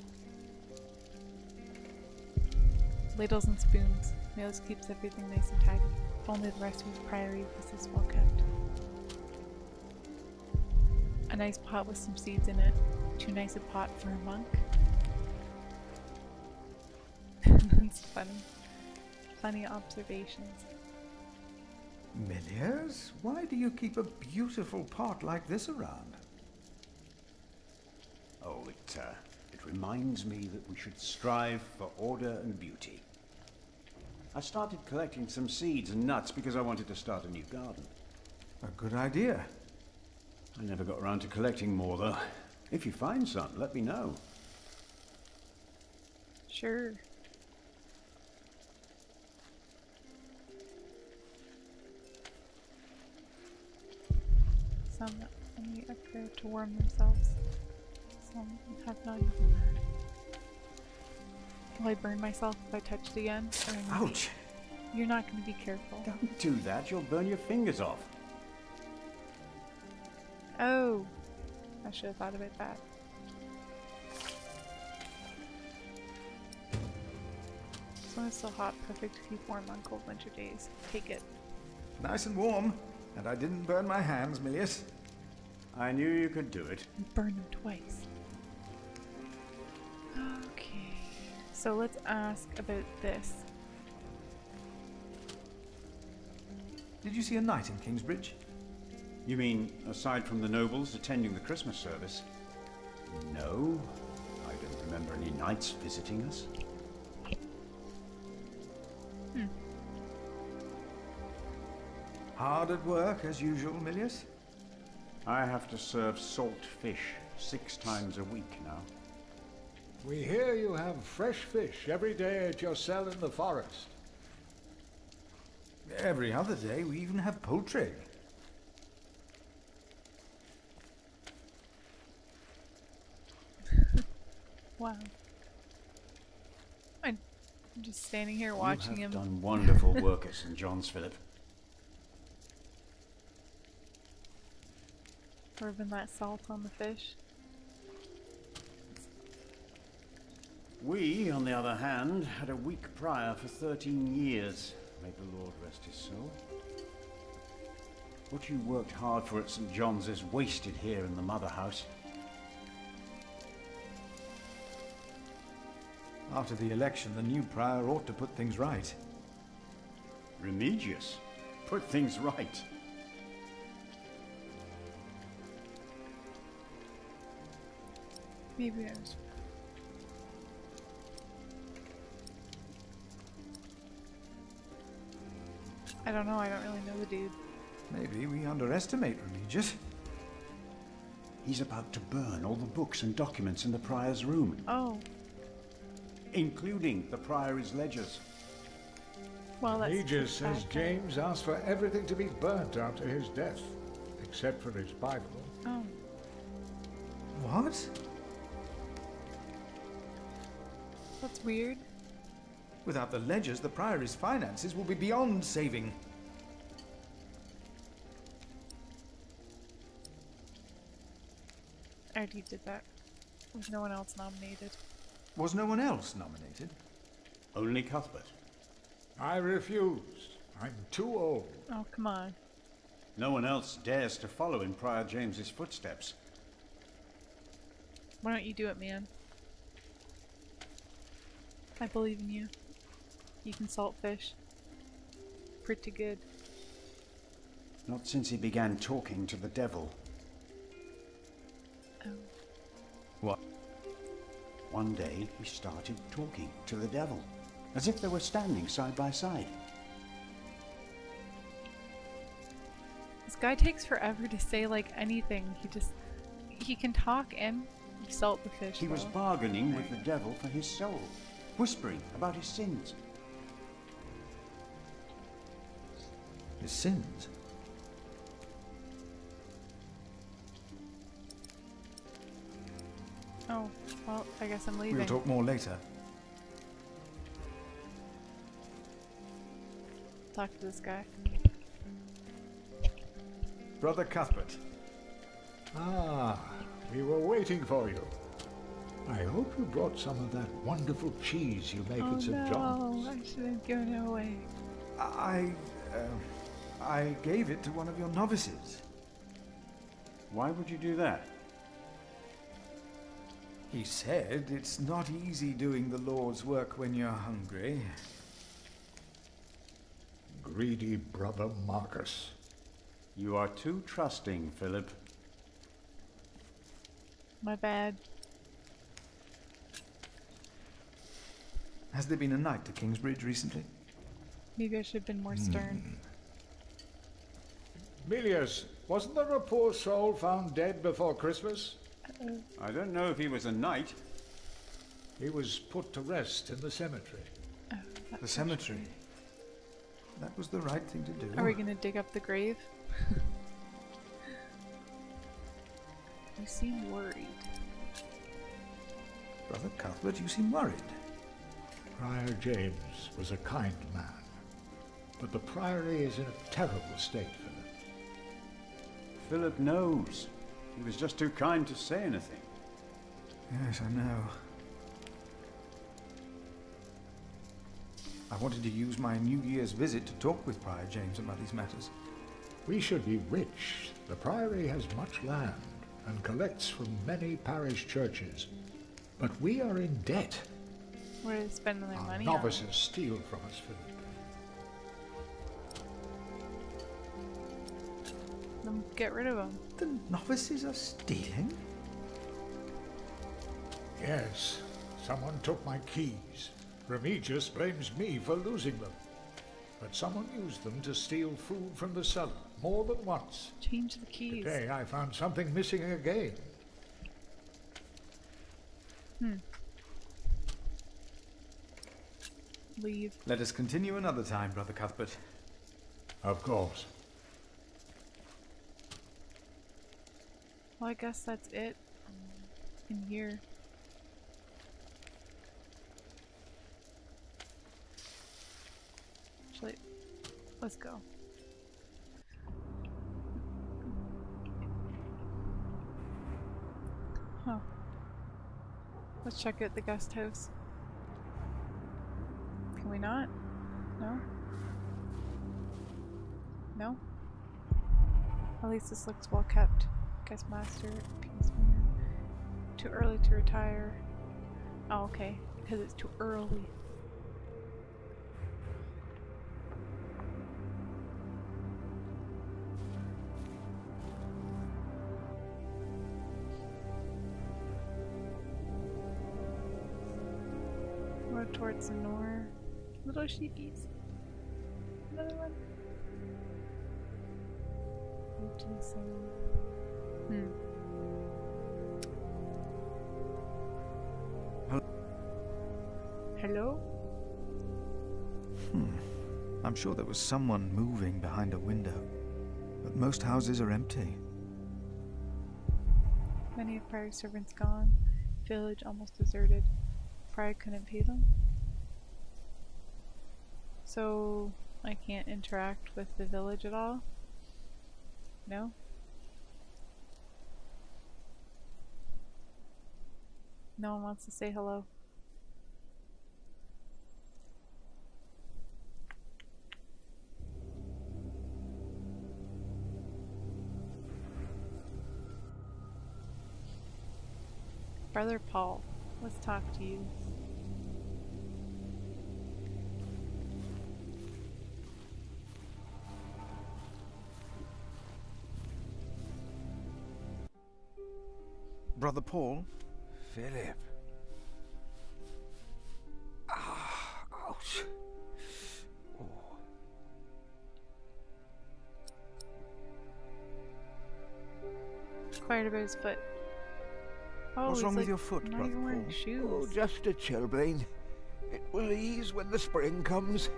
Ladles and spoons. Mills keeps everything nice and tidy. If only the rest of his priory was this well kept. A nice pot with some seeds in it. Too nice a pot for a monk. That's funny. Funny observations. Milius, why do you keep a beautiful pot like this around? Oh, it reminds me that we should strive for order and beauty. I started collecting some seeds and nuts because I wanted to start a new garden. A good idea. I never got around to collecting more, though. If you find some, let me know. Sure. Some only appear to warm themselves. Some have not even that. Will I burn myself if I touch it again? Ouch! You're not going to be careful. Don't do that, you'll burn your fingers off. Oh! I should have thought about that. This one is so hot, perfect to keep warm on cold winter days. Take it. Nice and warm. And I didn't burn my hands, Milius. I knew you could do it. You burned them twice. Okay. So let's ask about this. Did you see a knight in Kingsbridge? You mean, aside from the nobles attending the Christmas service? No, I don't remember any knights visiting us. Hard at work, as usual, Milius? I have to serve salt fish 6 times a week now. We hear you have fresh fish every day at your cell in the forest. Every other day, we even have poultry. Wow. I'm just standing here watching him. You have done wonderful work at St. John's, Philip. Rubbing that salt on the fish. We, on the other hand, had a weak prior for 13 years. May the Lord rest his soul. What you worked hard for at St. John's is wasted here in the mother house. After the election, the new prior ought to put things right. Remigius, put things right. Maybe I was. I don't know, I don't really know the dude. Maybe we underestimate Remigius. He's about to burn all the books and documents in the prior's room. Oh. Including the priory's ledgers. Well, that's Remigius says James asked for everything to be burnt after his death, except for his Bible. Oh. What? That's weird. Without the ledgers, the priory's finances will be beyond saving. I already did that. There's no one else nominated. Was no one else nominated? Only Cuthbert. I refuse. I'm too old. Oh, come on. No one else dares to follow in Prior James's footsteps. Why don't you do it, man? I believe in you. You can salt fish. Pretty good. Not since he began talking to the devil. Oh. What? One day he started talking to the devil, as if they were standing side by side. This guy takes forever to say like anything. He can talk and salt the fish. He was bargaining with the devil for his soul, whispering about his sins. His sins? Oh, well, I guess I'm leaving. We'll talk more later. Talk to this guy. Brother Cuthbert. Ah, we were waiting for you. I hope you brought some of that wonderful cheese you make at St. John's. Oh, I should have given it away. I gave it to one of your novices. Why would you do that? He said it's not easy doing the Lord's work when you're hungry. Greedy brother Marcus. You are too trusting, Philip. My bad. Has there been a night to Kingsbridge recently? Maybe I should have been more stern. Milius, wasn't there a poor soul found dead before Christmas? I don't know if he was a knight. He was put to rest in the cemetery. Oh, the cemetery? That was the right thing to do. Are we going to dig up the grave? You seem worried. Brother Cuthbert, you seem worried. Prior James was a kind man, but the priory is in a terrible state, Philip. Philip knows. He was just too kind to say anything. Yes, I know. I wanted to use my New Year's visit to talk with Prior James about these matters. We should be rich. The priory has much land and collects from many parish churches. But we are in debt. Where are they spending their money Novices steal from us, Philip. Then get rid of them. The novices are stealing? Yes. Someone took my keys. Remigius blames me for losing them. But someone used them to steal food from the cellar, more than once. Change the keys. Today I found something missing again. Leave. Let us continue another time, Brother Cuthbert. Of course. Well, I guess that's it in here. Actually, let's go. Huh. Let's check out the guest house. Can we not? No? No? At least this looks well kept. Guest master, peaceman. Too early to retire. Oh, okay. Because it's too early. go towards the north. Little sheepies. Another one. Move to the south. Hello? I'm sure there was someone moving behind a window, but most houses are empty. Many of Prior's servants gone. Village almost deserted. Prior couldn't pay them. So I can't interact with the village at all? No? No one wants to say hello. Brother Paul, let's talk to you. Brother Paul? Philip. Ah, ouch. Oh. Quite about his foot. Oh, What's wrong with your foot, not Brother even wearing Paul? shoes. Oh, just a chilblain. It will ease when the spring comes.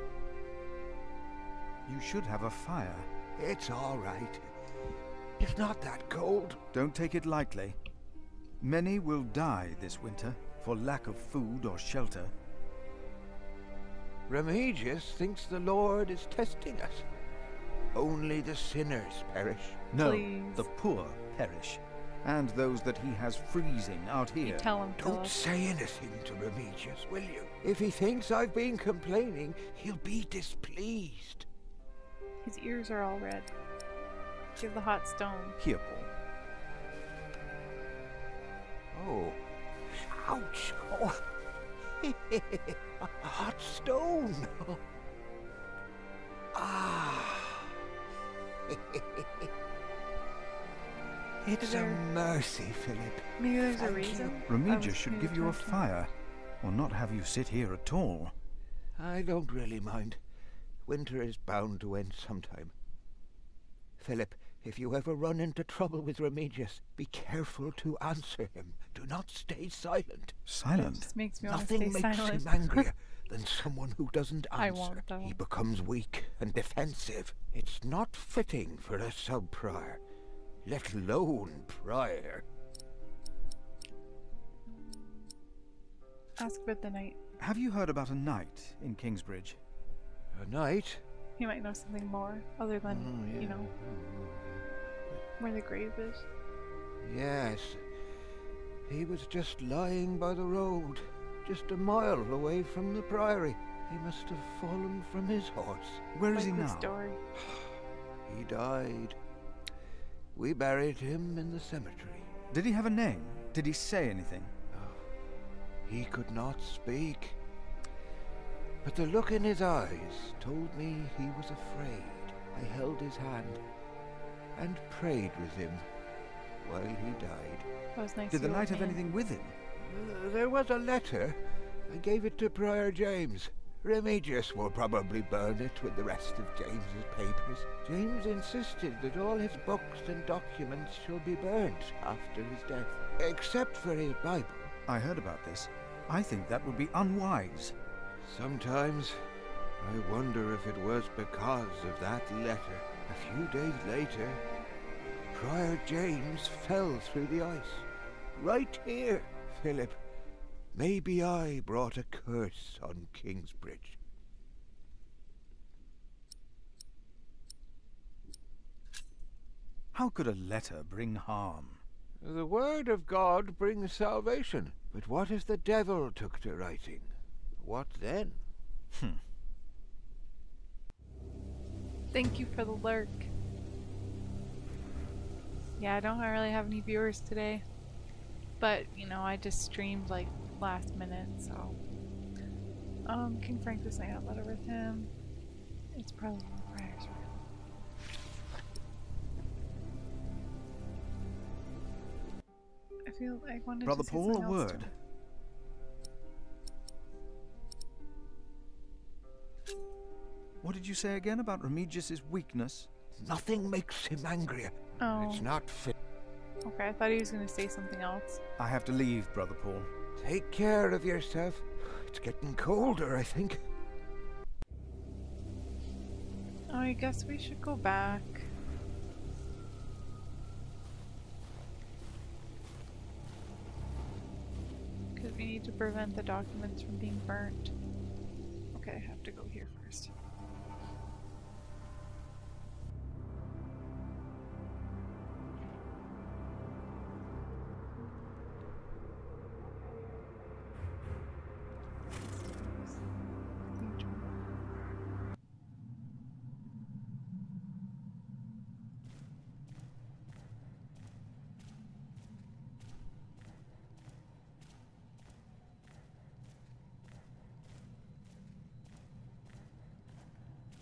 You should have a fire. It's all right. It's not that cold. Don't take it lightly. Many will die this winter for lack of food or shelter. Remigius thinks the Lord is testing us. Only the sinners perish. No, Please. the poor perish. And those that he has freezing out here. Tell him, Don't Philip. say anything to Remigius, will you? If he thinks I've been complaining, he'll be displeased. His ears are all red. Give the hot stone. Here, Paul. Oh. Ouch. Oh. A hot stone. Ah. It's a mercy, Philip. Maybe there's a Thank reason. you. Remigius should give you a fire, or not have you sit here at all. I don't really mind. Winter is bound to end sometime. Philip, if you ever run into trouble with Remigius, be careful to answer him. Do not stay silent. Silent? Just makes me want to Nothing stay makes silent. him angrier than someone who doesn't answer. I won't, though. He becomes weak and defensive. It's not fitting for a sub-prior, let alone prior. Ask about the night. Have you heard about a knight in Kingsbridge? A knight? He might know something more, other than, you know, where the grave is. Yes. He was just lying by the road, just a mile away from the priory. He must have fallen from his horse. Where is he Like the now? story. He died. We buried him in the cemetery. Did he have a name? Did he say anything? He could not speak. But the look in his eyes told me he was afraid. I held his hand and prayed with him while he died. That was nice. Did the of knight you, have man. anything with him? There was a letter. I gave it to Prior James. Remigius will probably burn it with the rest of James's papers. James insisted that all his books and documents shall be burnt after his death, except for his Bible. I heard about this. I think that would be unwise. Sometimes I wonder if it was because of that letter. A few days later, Prior James fell through the ice. Right here, Philip. Maybe I brought a curse on Kingsbridge. How could a letter bring harm? The word of God brings salvation. But what if the devil took to writing? What then? Thank you for the lurk. Yeah, I don't really have any viewers today. But, you know, I just streamed like last minute, so. King Francis, I got a letter with him. It's probably in the prayers room. I feel I wanted Brother to say Paul, something a else to word. him. What did you say again about Remigius's weakness? Nothing makes him angrier. Oh. It's not fit. Okay, I thought he was going to say something else. I have to leave, Brother Paul. Take care of yourself. It's getting colder, I think. Oh, I guess we should go back. Because we need to prevent the documents from being burnt. Okay, I have to go here first.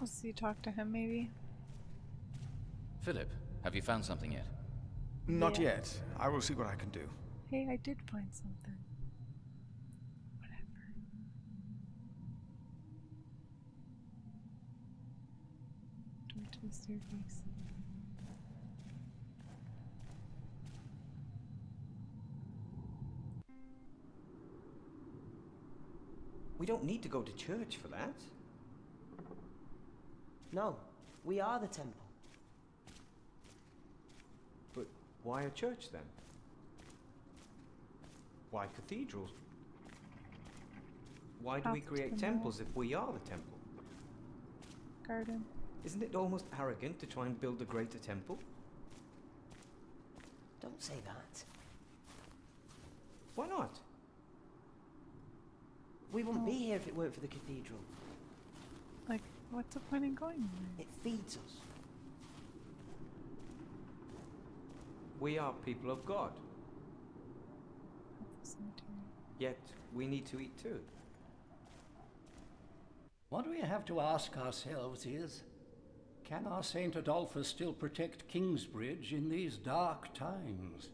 Let's see, talk to him maybe. Philip, have you found something yet? Not yet. I will see what I can do. Hey, I did find something. Whatever. Door to the staircase. We don't need to go to church for that. No, we are the temple. But why a church then? Why cathedrals? Why do we create temples if we are the temple? Garden. Isn't it almost arrogant to try and build a greater temple? Don't say that. Why not? We wouldn't be here if it weren't for the cathedral. Like, what's the point in going there? It feeds us. We are people of God. Yet we need to eat too. What we have to ask ourselves is, can our Saint Adolphus still protect Kingsbridge in these dark times?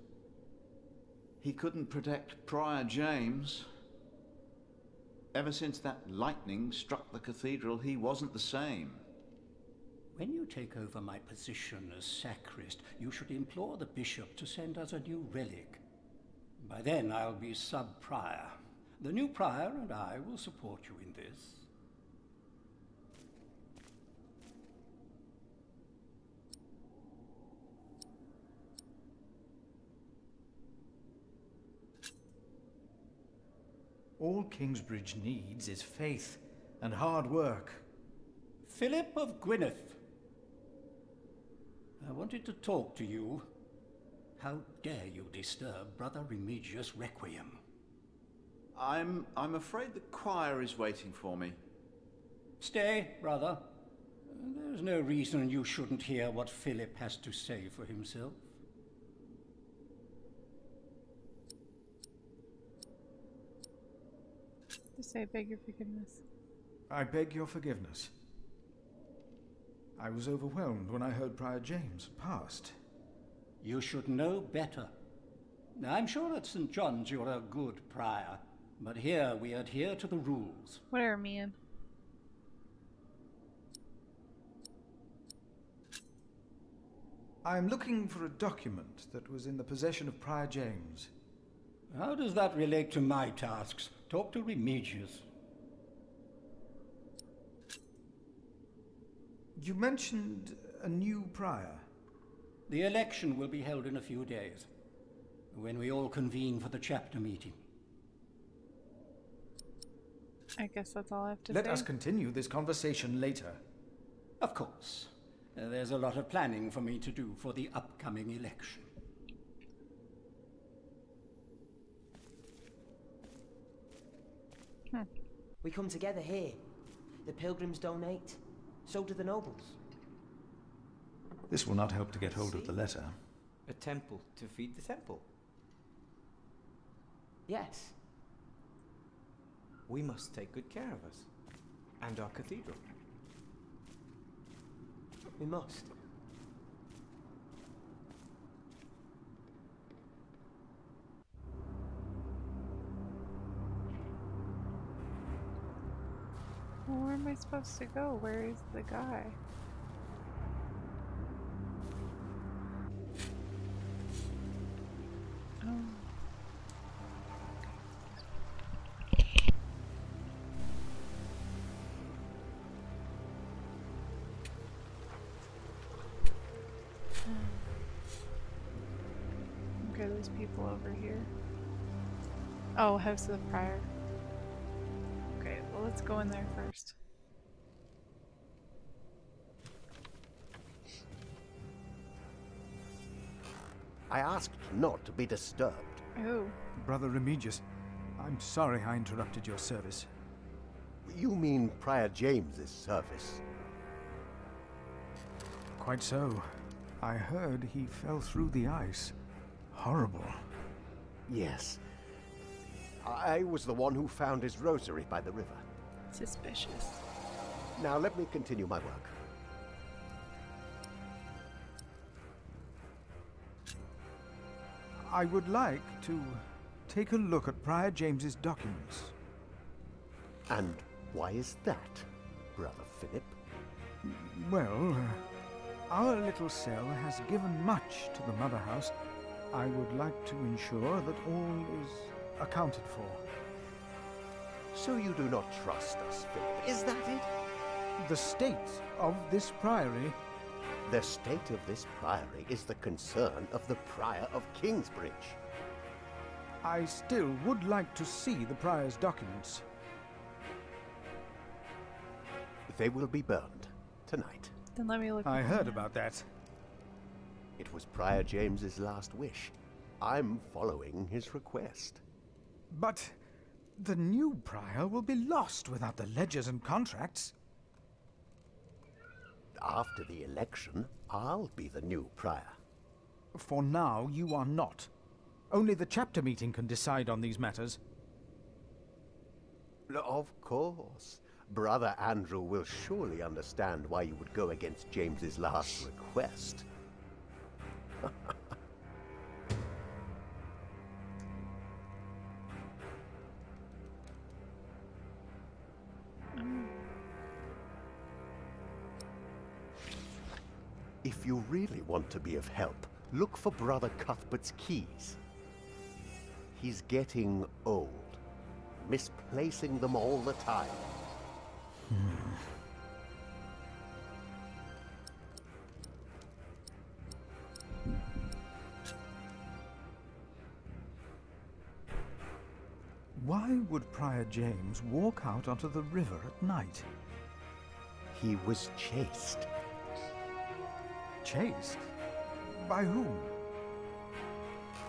He couldn't protect Prior James. Ever since that lightning struck the cathedral, he wasn't the same. When you take over my position as sacrist, you should implore the bishop to send us a new relic. By then I'll be sub-prior. The new prior and I will support you in this. All Kingsbridge needs is faith and hard work. Philip of Gwynedd, I wanted to talk to you. How dare you disturb Brother Remigius' requiem? I'm afraid the choir is waiting for me. Stay, brother. There's no reason you shouldn't hear what Philip has to say for himself. To say, beg your forgiveness. I beg your forgiveness. I was overwhelmed when I heard Prior James passed. You should know better. I'm sure at St. John's you're a good prior, but here we adhere to the rules. Whatever, man. I'm looking for a document that was in the possession of Prior James. How does that relate to my tasks? Talk to Remigius. You mentioned a new prior. The election will be held in a few days, when we all convene for the chapter meeting. I guess that's all I have to Let say. us continue this conversation later. Of course. There's a lot of planning for me to do for the upcoming election. We come together here. The pilgrims donate. So do the nobles. This will not help to get hold of the letter. A temple to feed the temple. Yes. We must take good care of us. And our cathedral. We must. Well, where am I supposed to go? Where is the guy? Oh. Okay, there's people over here. Oh, House of the Prior. Okay, well let's go in there first. I asked not to be disturbed. Oh. Brother Remigius, I'm sorry I interrupted your service. You mean Prior James's service? Quite so. I heard he fell through the ice. Horrible. Yes. I was the one who found his rosary by the river. Suspicious. Now let me continue my work. I would like to take a look at Prior James's documents. And why is that, Brother Philip? Well, our little cell has given much to the Mother House. I would like to ensure that all is accounted for. So you do not trust us, Philip, is that it? The state of this priory... The state of this priory is the concern of the Prior of Kingsbridge. I still would like to see the prior's documents. They will be burned tonight. Then let me look. I heard about that. It was Prior James's last wish. I'm following his request. But the new prior will be lost without the ledgers and contracts. After the election, I'll be the new prior. For now, you are not. Only the chapter meeting can decide on these matters. Of course. Brother Andrew will surely understand why you would go against James's last request. If you really want to be of help, look for Brother Cuthbert's keys. He's getting old, misplacing them all the time. Why would Prior James walk out onto the river at night? He was chased. Chased? By whom?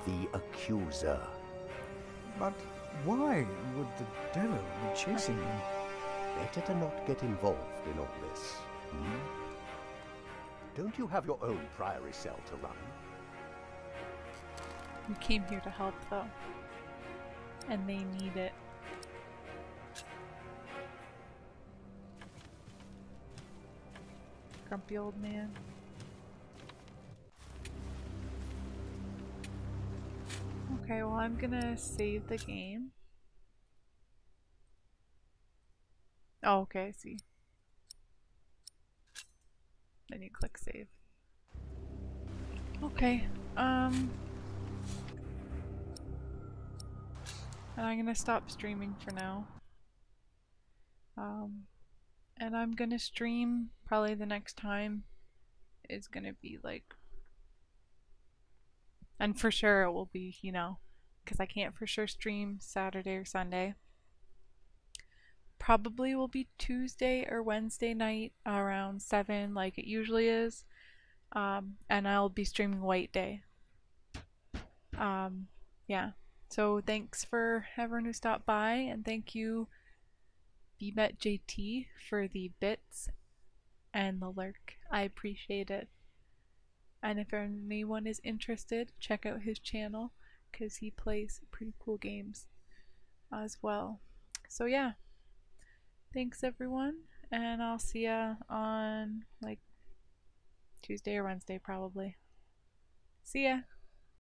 The accuser. But why would the devil be chasing him? Better to not get involved in all this. Don't you have your own priory cell to run? We came here to help, though. And they need it. Grumpy old man. Okay, well, I'm gonna save the game. Oh, okay, I see. Then you click save. Okay, and I'm gonna stop streaming for now. And I'm gonna stream probably the next time is gonna be like, and for sure it will be, you know, because I can't for sure stream Saturday or Sunday. Probably will be Tuesday or Wednesday night around 7 like it usually is. And I'll be streaming White Day. Yeah. So thanks for everyone who stopped by, and thank you VBetJT for the bits and the lurk. I appreciate it. And if anyone is interested, check out his channel because he plays pretty cool games as well. So yeah. Thanks everyone, and I'll see ya on like Tuesday or Wednesday probably. See ya!